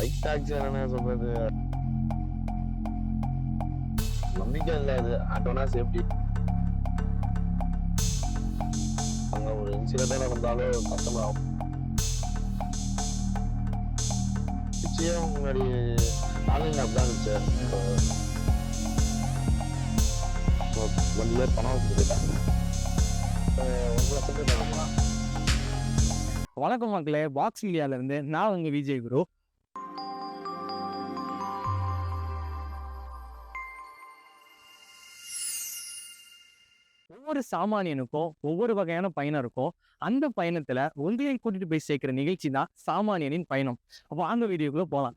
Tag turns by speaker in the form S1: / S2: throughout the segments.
S1: Bike taxi என்ன சொல்றது, நம்பிக்கை இல்லை. அது ஆட்டோனா சேஃப்டி. அங்கே ஒரு இன்சிடென்ட்டாக வந்தாலும் கஷ்டமாகும். நிச்சயம் முன்னாடி ஆன்லைன் ஆப் தான் இருந்துச்சு. இப்போ வண்டியிலே பணம் வச்சுக்கிட்டாங்க. 1 வருஷத்துக்கு நடக்கலாம்.
S2: வணக்கம் மக்களே, பாக்ஸ் இந்தியால இருந்து நான் உங்க விஜய் குரு. ஒவ்வொரு சாமானியனுக்கும் ஒவ்வொரு வகையான பயணம் இருக்கும். அந்த பயணத்துல உங்களையும் கூட்டிட்டு போய் சேர்க்கிற நிகழ்ச்சி தான் சாமானியனின் பயணம். அப்போ அந்த வீடியோக்குள்ள போலாம்.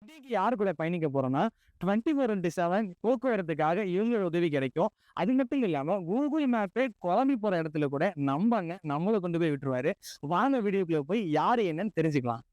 S2: இன்னைக்கு யாரு கூட பயணிக்க போறோம்னா 24/7 போக்குவரத்துக்காக இவங்களோட உதவி கிடைக்கும். அது மட்டும் இல்லாம கூகுள் மேப்பே குழம்பி போற இடத்துல கூட நம்மளை கொண்டு போய் விட்டுருவாரு. வாங்க வீடியோக்குள்ள போய் யாரு என்னன்னு தெரிஞ்சுக்கலாம்.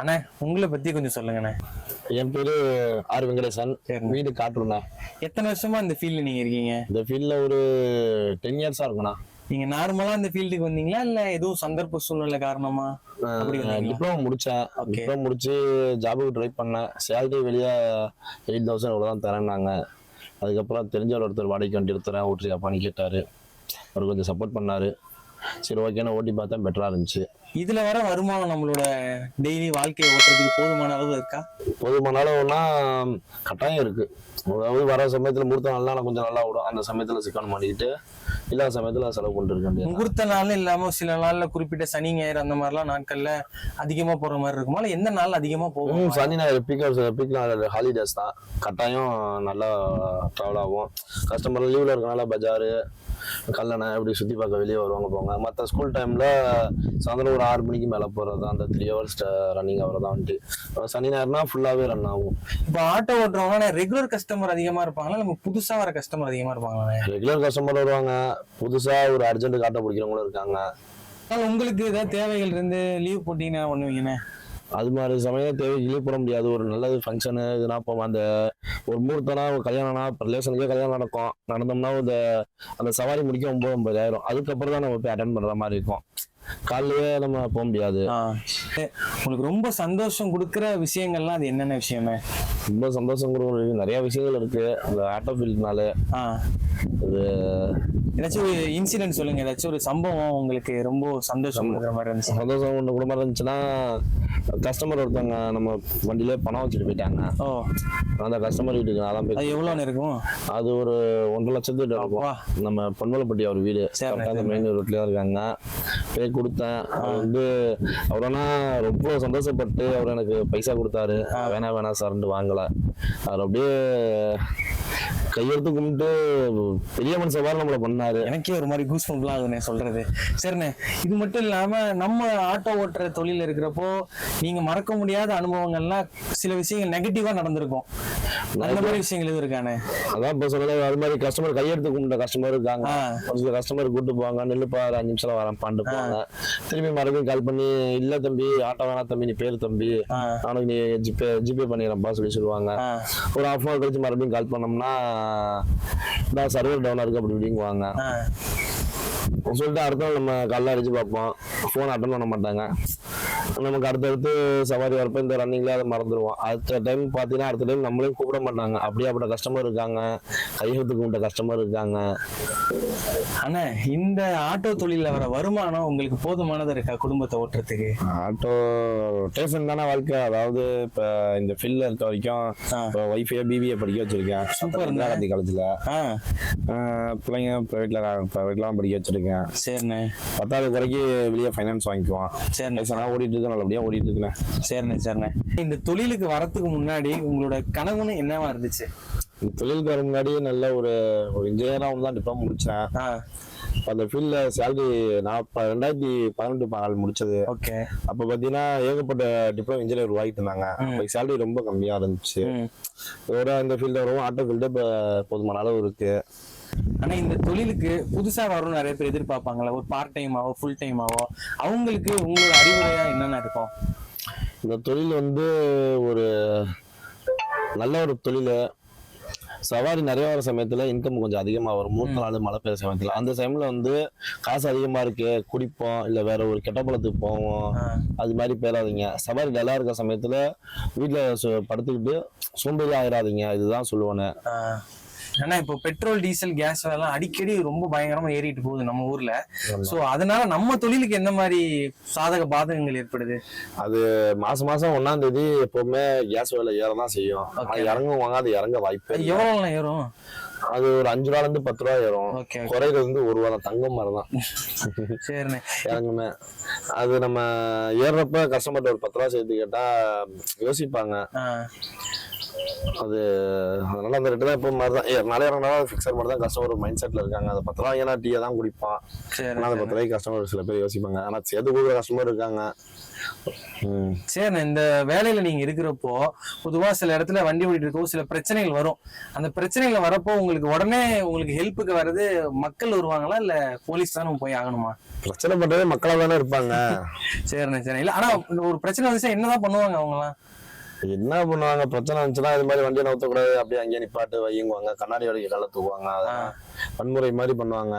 S2: அண்ணா, உங்களை பத்தி கொஞ்சம் சொல்லுங்கண்ணே.
S1: என் பேரு ஆர் வெங்கடேசன். வீடு காட்டுறேண்ணா.
S2: எத்தனை வருஷமா இந்த ஃபீல்ட்ல நீங்க இருக்கீங்க?
S1: இந்த ஃபீல்ட்ல ஒரு 10 இயர்ஸா இருக்குண்ணா.
S2: நீங்க நார்மலா இந்த ஃபீல்டுக்கு வந்தீங்களா இல்ல எதுவும் சந்தர்ப்ப சூழ்நிலை காரணமா?
S1: டிப்ளமோ முடிச்சேன். டிப்ளமோ முடிச்சு ஜாபுக்கு ட்ரை பண்ணேன். சேலரி வெளியே 8,000 இவ்வளவுதான் தரேன்னாங்க. அதுக்கப்புறம் தெரிஞ்சவர் ஒருத்தர் வாடகைக்கு வண்டி எடுத்துறேன் ஓட்டுறியாப்பான்னு கேட்டாரு. அவர் கொஞ்சம் சப்போர்ட் பண்ணாரு. சரி ஓகேன்னு ஓட்டி பார்த்தா பெட்டரா இருந்துச்சு.
S2: இதுல வர வருமானம் நம்மளோட டெய்லி வாழ்க்கையை ஓட்டுறதுக்கு போதுமான அளவு இருக்கா?
S1: போதுமான அளவுனா கட்டாயம் இருக்கு. அதாவது வர சமயத்துல முகூர்த்த நாள்னா கொஞ்சம் நல்லா விடும். அந்த சமயத்துல சிக்கன் மாட்டிக்கிட்டு இல்லாத சமயத்துல செலவு பண்ணிட்டு இருக்க.
S2: முகூர்த்த நாள் இல்லாம சில நாள்ல குறிப்பிட்ட சனி ஞாயிறு அந்த மாதிரிலாம் நாட்கள்ல அதிகமா போற மாதிரி இருக்குமா? இல்ல எந்த நாள் அதிகமா போகும்?
S1: சனி ஞாயிறு பீக் ஹாலிடேஸ் தான். கட்டாயம் நல்லா டிராவல் ஆகும். கஸ்டமர் லீவ்ல இருக்கனால பஜாரு கல்லணை இப்படி சுத்தி பார்க்க வெளியே வருவாங்க போங்க. மற்ற ஸ்கூல் டைம்ல சாயந்தரம் ஒரு 6 மணிக்கு மேல போறது தான். அந்த 3 hours ரன்னிங் ஆகுறது தான் வந்துட்டு. சனி ஞாயிறுனா ஃபுல்லாவே ரன் ஆகும்.
S2: இப்போ ஆட்டோ ஓட்டுறவங்க ரெகுலர் கஸ்டமர் அதிகமா இருப்பாங்களா, நம்ம புதுசா வர கஸ்டமர் அதிகமா இருப்பாங்களா?
S1: ரெகுலர் கஸ்டமர் வருவாங்க. புதுசா ஒரு அர்ஜென்ட் ஆட்டோ பிடிக்கிறவங்களும் இருக்காங்க.
S2: உங்களுக்கு ஏதாவது தேவைகள் இருந்து லீவ் போட்டீங்கன்னா பண்ணுவீங்கண்ணே?
S1: அது மாதிரி சமயம் தேவை லீவ் போட முடியாது. ஒரு நல்லது ஃபங்க்ஷனு இதுனா போவோம். அந்த ஒரு முகூர்த்தம்னா ஒரு கல்யாணம்னா ரிலேஷனுக்கே கல்யாணம் நடந்தோம்னா அந்த சவாரி முடிக்க 9-9 ஆயிரும். அதுக்கப்புறம் தான் நம்ம போய் அட்டென்ட் பண்ற மாதிரி இருக்கும். காலையிலேயே நம்ம போக முடியாது.
S2: உங்களுக்கு ரொம்ப சந்தோஷம் கொடுக்குற விஷயங்கள்லாம் அது என்னென்ன விஷயமே?
S1: ரொம்ப சந்தோஷம் கொடுக்குற நிறைய விஷயங்கள் இருக்கு அந்த ஆட்டோ ஃபீல்ட்னால. இது
S2: ஏதாச்சும் ஒரு இன்சிடென்ட் சொல்லுங்க. ஏதாச்சும் ஒரு சம்பவம் உங்களுக்கு ரொம்ப சந்தோஷம் கொடுக்குற மாதிரி இருந்துச்சு?
S1: சந்தோஷம் ஒன்று குடும்பம் இருந்துச்சுன்னா, கஸ்டமர் ஒருத்தவங்க நம்ம வண்டியிலே பணம் வச்சுட்டு போயிட்டாங்க. அந்த கஸ்டமர் வீட்டுக்கு நான் தான் போய்.
S2: எவ்வளோன்னு இருக்கும்?
S1: அது ஒரு 1.5 லட்சத்துக்கு இருக்கும். நம்ம பொன்மலைப்பட்டி அவர் வீடு மெயின் ரோட்லயே இருக்காங்க. போய் கொடுத்தேன். அது அவரனா ரொம்ப சந்தோஷப்பட்டு அவர் எனக்கு பைசா கொடுத்தாரு. வேணாம் சார்ன்ட்டு வாங்கல. அவர் அப்படியே கையெடுத்து கும்பிட்டு பெரிய மனுஷன் மாதிரி நம்மளை பண்ணாரு.
S2: எனக்கே ஒரு மாதிரி கூஸ் பம்ப்லாம் ஆகுதுண்ணே சொல்றது. சரிண்ணே, இது மட்டும் இல்லாம நம்ம ஆட்டோ ஓட்டுற தொழில் இருக்கிறப்போ நீங்க மறக்க முடியாத அனுபவங்கள்லாம் சில விஷயங்கள் நெகட்டிவா நடந்திருக்கும். அந்த மாதிரி விஷயங்கள் எதுவும் இருக்கானே?
S1: அதான் இப்ப சொல்ல அது மாதிரி கஸ்டமர் கையெடுத்து கும்பிட்ட கஸ்டமர் இருக்காங்க. ஒரு சில கஸ்டமர் கூட்டு போவாங்க. நெல்லுப்பா 5 நிமிஷம் வரேன் பாண்டு போவாங்க. திரும்பி மறுபடியும் கால் பண்ணி இல்ல தம்பி ஆட்டோ வேணா தம்பி, நீ பேரு தம்பி, அவனுக்கு நீ ஜிபே பண்ணிடுறப்பா சொல்லுவாங்க. ஒரு 1/2 hour கழிச்சு மறுபடியும் கால் பண்ணோம்னா நான் சர்வர் டவுனா இருக்கு அப்படி இப்படிங்குவாங்க. சொல்லிட்டு அடுத்த நாள் நம்ம காலைல அடிச்சு பார்ப்போம். ஃபோன் அட்டன் பண்ண மாட்டாங்க. நமக்கு அடுத்தடுத்து சவாரி வரப்ப இந்த ரன்னிங்ல அதை மறந்துடுவோம். அடுத்த டைம் பார்த்தீங்கன்னா அடுத்த டைம் நம்மளையும் கூப்பிட மாட்டாங்க. அப்படியாப்பட்ட கஸ்டமர் இருக்காங்க. கையெழுத்துக்கு கூப்பிட்ட கஸ்டமர் இருக்காங்க.
S2: ஆனா இந்த ஆட்டோ தொழில வர வருமானம் உங்களுக்கு போதுமானது இருக்கா குடும்பத்தை ஓட்டுறதுக்கு?
S1: ஆட்டோ ரொட்டேஷன் தானே வாழ்க்கை. அதாவது இப்ப இந்த ஃபீல்ட்ல இருக்க வரைக்கும் ஒய்ஃபையா பிபிஏ படிக்க வச்சிருக்கேன்.
S2: சூப்பர்.
S1: காலேஜ்ல பிள்ளைங்க பிரைவேட்லாம் படிக்க வச்சிருக்கேன்.
S2: சரிண்ணே.
S1: 10வது வரைக்கும் வெளியே ஃபைனான்ஸ் வாங்கிக்குவான்.
S2: சரி,
S1: ஓடிட்டு இருக்கு, நல்லபடியா ஓடிட்டு இருக்குண்ணே.
S2: சரிண்ணே. இந்த தொழிலுக்கு வரத்துக்கு முன்னாடி உங்களோட கனவுன்னு என்னவா இருந்துச்சு?
S1: இந்த தொழிலுக்கு வர முன்னாடி நல்ல ஒரு இன்ஜினியராக தான் டிப்ளமோ முடிச்சேன். அந்த ஃபீல்ட்ல சேலரி நான் 2018 முடிச்சது.
S2: ஓகே.
S1: அப்ப பாத்தீங்கன்னா ஏகப்பட்ட டிப்ளமோ இன்ஜினியர் உருவாகிட்டு இருந்தாங்க. சேலரி ரொம்ப கம்மியா இருந்துச்சு. இதோட இந்த ஃபீல்டு வரவும் ஆட்டோ ஃபீல்டு இப்ப போதுமான அளவு இருக்கு.
S2: ஆனா இந்த தொழிலுக்கு புதுசா வரும் நிறைய பேர் எதிர்பார்ப்பாங்களா, ஒரு பார்ட் டைமாவோ ஃபுல் டைமாவோ, அவங்களுக்கு உங்களோட அறிவுரையா என்னென்ன இருக்கும்?
S1: இந்த தொழில் ஒரு நல்ல ஒரு தொழில். சவாரி நிறைய வர சமயத்துல இன்கம் கொஞ்சம் அதிகமா வரும். 3 நாள் மழை பெய்யுற சமயத்துல அந்த டைம்ல காசு அதிகமா இருக்கு, குடிப்போம் இல்ல வேற ஒரு கெட்ட பழத்துக்கு போவோம். அது மாதிரி போயிடாதீங்க. சவாரி நல்லா இருக்க சமயத்துல வீட்டுல படுத்துக்கிட்டு சோம்பேறி ஆயிடாதீங்க, இதுதான் சொல்லுவேன்னு.
S2: ஏன்னா இப்போ பெட்ரோல் டீசல் கேஸ் எல்லாம் அடிக்கடி ரொம்ப பயங்கரமா ஏறிட்டு போகுது நம்ம ஊர்ல. சோ அதனால நம்ம தொழிலுக்கு எந்த மாதிரி சாதக பாதகங்கள் ஏற்படுது?
S1: அது மாசம் 1ஆம் தேதி எப்பவுமே கேஸ் விலை ஏறதான் செய்யும். இறங்குவாங்க, அது இறங்க வாய்ப்பு.
S2: எவ்வளவு ஏறும்?
S1: அது ஒரு 5 ரூபால இருந்து 10 ரூபா ஏறும். குறையிறது 1 ரூபா தான். தங்கம் மாதிரிதான்.
S2: சரிண்ணே.
S1: இறங்குமே அது நம்ம ஏறுறப்ப கஸ்டமர்ட்ட ஒரு 10 ரூபா சேர்த்து கேட்டா யோசிப்பாங்க. அதனால அந்த ரேட்டு தான் இப்போ மாதிரிதான். நாளே இறங்கினாலும் ஃபிக்ஸர் மாதிரி தான் கஸ்டமர் மைண்ட் செட்ல இருக்காங்க. அந்த 10 ரூபா ஏன்னா டீயை தான் குடிப்பான். ஆனா அந்த 10 ரூபாய்க்கு கஸ்டமர் சில பேர் யோசிப்பாங்க. ஆனா சேர்த்து கொடுக்குற கஸ்டமர் இருக்காங்க.
S2: சரிண்ணே. இந்த வேலையில நீங்க இருக்கிறப்போ பொதுவா சில இடத்துல வண்டி ஓடிட்டு இருக்கோ சில பிரச்சனைகள் வரும். அந்த பிரச்சனைகள் வரப்போ உடனே ஹெல்ப்புக்கு வர்றது மக்கள் வருவாங்களா இல்ல போலீஸ் தானே போய் ஆகணுமா?
S1: பிரச்சனை பண்றதே மக்களா தானே இருப்பாங்க.
S2: சரிண்ணே. இல்ல ஆனா ஒரு பிரச்சனை வந்துச்சா என்னதான் பண்ணுவாங்க அவங்கலாம்?
S1: என்ன பண்ணுவாங்க, பிரச்சனை வந்துச்சுன்னா இது மாதிரி வண்டியை நவுத்தக்கூடாது, அப்படியே அங்கேயே நிப்பாட்டு வையுங்குவாங்க, கண்ணாடி வரைக்கும் கள்ள தூக்குவாங்க. அதெல்லாம் வன்முறை மாதிரி பண்ணுவாங்க.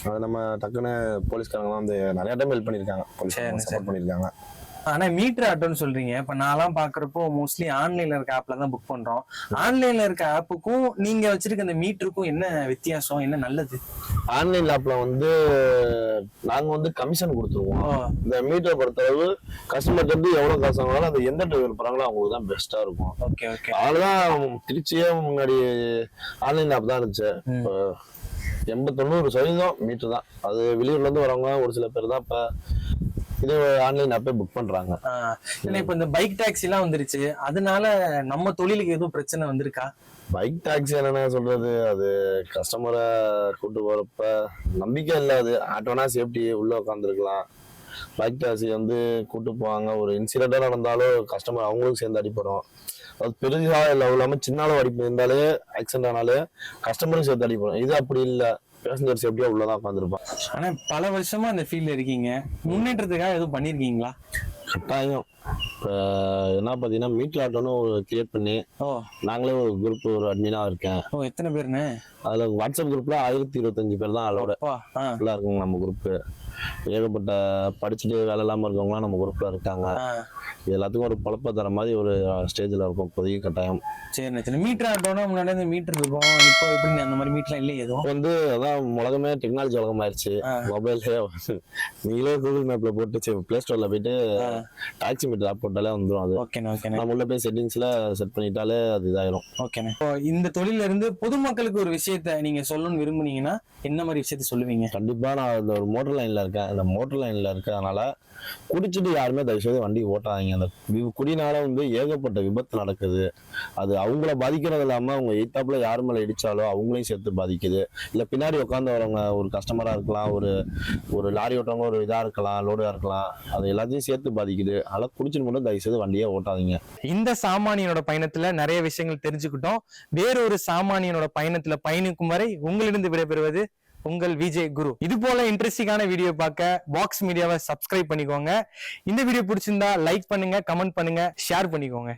S1: அது நம்ம டக்குன்னு போலீஸ்காரங்கலாம் நிறைய டைம் ஹெல்ப் பண்ணியிருக்காங்க, சப்போர்ட் பண்ணியிருக்காங்க.
S2: ஆனா மீட்டர் ஆட்டோன்னு சொல்றீங்க. இப்ப நான்லாம் பாக்குறப்போ மோஸ்ட்லி ஆன்லைன்ல இருக்க ஆப்ல தான் புக் பண்றோம். ஆன்லைன்ல இருக்க ஆப்புக்கும் நீங்க வச்சிருக்க அந்த மீட்டருக்கும் என்ன வித்தியாசம், என்ன நல்லது?
S1: ஆன்லைன் ஆப்ல நாங்க கமிஷன் கொடுத்துருவோம். இந்த மீட்டரை பொறுத்தளவு கஸ்டமர் எவ்வளவு காசு வாங்கினாலும் அந்த எந்த டிரைவர் போறாங்களோ அவங்களுக்கு தான் பெஸ்டா இருக்கும். அவ்வளவுதான். திருச்சியே முன்னாடி ஆன்லைன் ஆப் தான் இருந்துச்சு. 80-90% மீட்டர் தான். அது வெளியூர்ல இருந்து வரவங்க ஒரு சில பேர் தான் இப்ப இது ஆன்லைன் ஆப்பே புக் பண்றாங்க.
S2: இப்ப இந்த பைக் டாக்ஸி எல்லாம் வந்துருச்சு, அதனால நம்ம தொழிலுக்கு எதுவும் பிரச்சனை வந்திருக்கா?
S1: பைக் டாக்ஸி என்ன சொல்றது, அது கஸ்டமரை கூட்டு போறப்ப நம்பிக்கை இல்லாது. ஆட்டோனா சேஃப்டி உள்ள உட்காந்துருக்கலாம். பைக் டாக்ஸி கூட்டு போவாங்க, ஒரு இன்சிடென்டா நடந்தாலும் கஸ்டமர் அவங்களுக்கும் சேர்ந்து அடிப்படும். அது பெருசா இல்லாம சின்ன அளவு அடிப்பு இருந்தாலே ஆக்சிடென்ட் ஆனாலே கஸ்டமருக்கு சேர்த்து அடிப்படும். இது அப்படி இல்லை, பேசஞ்சர் சேஃப்டியா உள்ளதான் உட்காந்துருப்பான்.
S2: ஆனா பல வருஷமா அந்த ஃபீல்ட்ல இருக்கீங்க, முன்னேற்றத்துக்காக எதுவும் பண்ணிருக்கீங்களா?
S1: கட்டாயம். என்ன பாத்தீங்கன்னா மீட்டர் ஆட்டோன்னு கிரியேட் பண்ணி நாங்களே ஒரு குரூப், ஒரு அட்மினா இருக்கேன்.
S2: எத்தனை பேருன்னு?
S1: அதுல வாட்ஸ்அப் குரூப்ல 1025 பேர் தான் அளவோட இருக்குங்க நம்ம குரூப். ஏகப்பட்ட படிச்சுட்டு வேலை இல்லாம இருக்கவங்களாம் நம்ம குரூப்ல இருக்காங்க. எல்லாத்துக்கும் ஒரு பழப்ப தர மாதிரி ஒரு ஸ்டேஜ்ல இருக்கும் இப்போதைக்கு. கட்டாயம்.
S2: சரி. மீட்டர் ஆட்டோனா முன்னாடி மீட்டர் இருக்கும், இப்போ எப்படி அந்த மாதிரி மீட்டர் இல்லை எதுவும்?
S1: அதான் உலகமே டெக்னாலஜி உலகம் ஆயிடுச்சு. மொபைல்ல நீங்களே கூகுள் மேப்ல போட்டு பிளே ஸ்டோர்ல போயிட்டு டாக்ஸி மீட்டர் ஆப் போட்டாலே வந்துடும். அது நம்ம உள்ள போய் செட்டிங்ஸ்ல செட் பண்ணிட்டாலே அது இதாயிரும்.
S2: இந்த தொழில இருந்து பொதுமக்களுக்கு ஒரு விஷயத்த நீங்க சொல்லணும்னு விரும்புனீங்கன்னா என்ன மாதிரி விஷயத்த சொல்லுவீங்க?
S1: கண்டிப்பா நான் இந்த ஒரு மோட்டர் லைன்ல இருக்கேன். இந்த மோட்டர் லைன்ல இருக்கறதுனால குடிச்சிட்டு யாருமே தயவுசெய்து வண்டி ஓட்டாதீங்க. அந்த குடினால ஏகப்பட்ட விபத்து நடக்குது. அது அவங்கள பாதிக்கிறது இல்லாம அவங்க எய்தாப்புல யாரு மேல இடிச்சாலோ அவங்களையும் சேர்த்து பாதிக்குது. இல்ல பின்னாடி உட்காந்து வரவங்க ஒரு கஸ்டமரா இருக்கலாம், ஒரு லாரி ஓட்டுறவங்க ஒரு இதா இருக்கலாம், லோடா இருக்கலாம், அது எல்லாத்தையும் சேர்த்து பாதிக்குது. அதெல்லாம் குடிச்சிட்டு மட்டும் தயவுசெய்து வண்டியே ஓட்டாதீங்க.
S2: இந்த சாமானியனோட பயணத்துல நிறைய விஷயங்கள் தெரிஞ்சுக்கிட்டோம். வேறொரு சாமானியனோட பயணத்துல பயணிக்கும் வரை உங்களிடம் விடைபெறுவது உங்கள் விஜய் குரு. இது போல இன்ட்ரெஸ்டிங்கான வீடியோ பார்க்க பாக்ஸ் மீடியாவை சப்ஸ்கிரைப் பண்ணிக்கோங்க. இந்த வீடியோ பிடிச்சிருந்தா லைக் பண்ணுங்க, கமெண்ட் பண்ணுங்க, ஷேர் பண்ணிக்கோங்க.